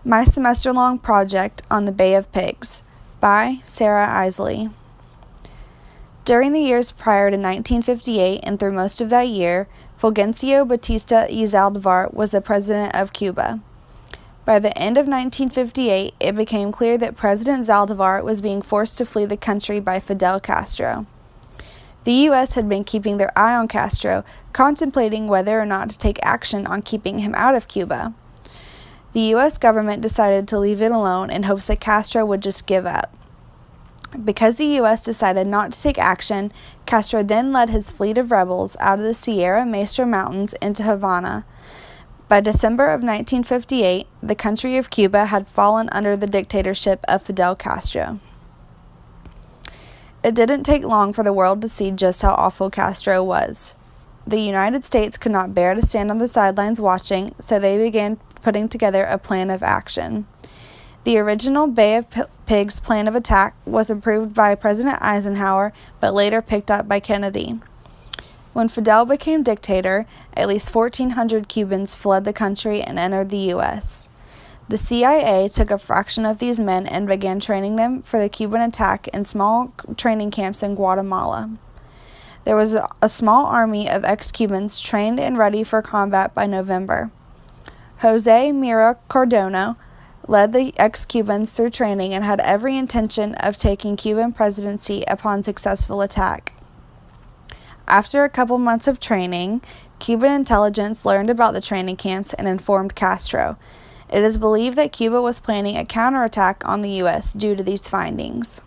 My Semester-Long Project on the Bay of Pigs by Sarah Isley. During the years prior to 1958 and through most of that year, Fulgencio Batista y Zaldivar was the president of Cuba. By the end of 1958, it became clear that President Zaldivar was being forced to flee the country by Fidel Castro. The U.S. had been keeping their eye on Castro, contemplating whether or not to take action on keeping him out of Cuba. The U.S. government decided to leave it alone in hopes that Castro would just give up. Because the U.S. decided not to take action, Castro then led his fleet of rebels out of the Sierra Maestra Mountains into Havana. By December of 1958, the country of Cuba had fallen under the dictatorship of Fidel Castro. It didn't take long for the world to see just how awful Castro was. The United States could not bear to stand on the sidelines watching, so they began putting together a plan of action. The original Bay of Pigs plan of attack was approved by President Eisenhower, but later picked up by Kennedy. When Fidel became dictator, at least 1,400 Cubans fled the country and entered the U.S. The CIA took a fraction of these men and began training them for the Cuban attack in small training camps in Guatemala. There was a small army of ex-Cubans trained and ready for combat by November. Jose Mira Cardona led the ex-Cubans through training and had every intention of taking Cuban presidency upon successful attack. After a couple months of training, Cuban intelligence learned about the training camps and informed Castro. It is believed that Cuba was planning a counterattack on the U.S. due to these findings.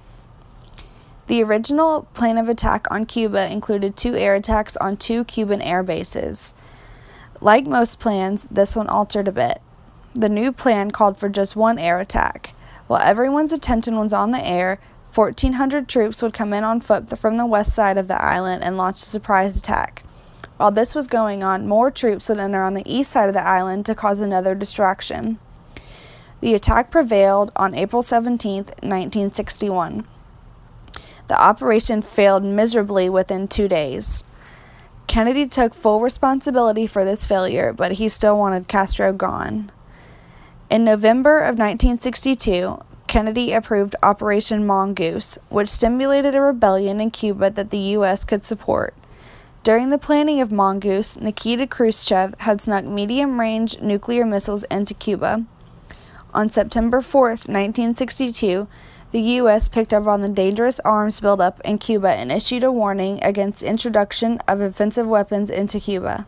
The original plan of attack on Cuba included 2 air attacks on 2 Cuban air bases. Like most plans, this one altered a bit. The new plan called for just 1 air attack. While everyone's attention was on the air, 1,400 troops would come in on foot from the west side of the island and launch a surprise attack. While this was going on, more troops would enter on the east side of the island to cause another distraction. The attack prevailed on April 17, 1961. The operation failed miserably within 2 days. Kennedy took full responsibility for this failure, but he still wanted Castro gone. In November of 1962, Kennedy approved Operation Mongoose, which stimulated a rebellion in Cuba that the U.S. could support. During the planning of Mongoose, Nikita Khrushchev had snuck medium-range nuclear missiles into Cuba. On September 4, 1962, the U.S. picked up on the dangerous arms buildup in Cuba and issued a warning against introduction of offensive weapons into Cuba.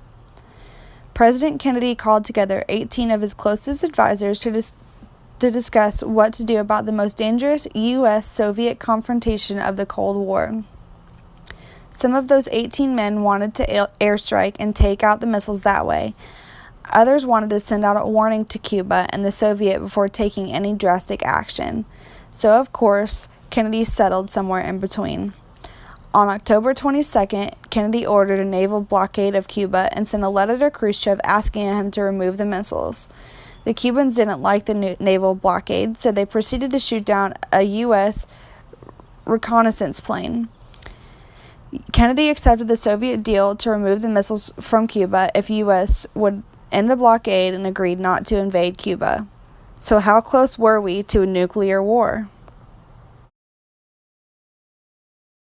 President Kennedy called together 18 of his closest advisors to discuss what to do about the most dangerous U.S.-Soviet confrontation of the Cold War. Some of those 18 men wanted to airstrike and take out the missiles that way. Others wanted to send out a warning to Cuba and the Soviet before taking any drastic action. So, of course, Kennedy settled somewhere in between. On October 22nd, Kennedy ordered a naval blockade of Cuba and sent a letter to Khrushchev asking him to remove the missiles. The Cubans didn't like the naval blockade, so they proceeded to shoot down a U.S. reconnaissance plane. Kennedy accepted the Soviet deal to remove the missiles from Cuba if U.S. would end the blockade and agreed not to invade Cuba. So how close were we to a nuclear war?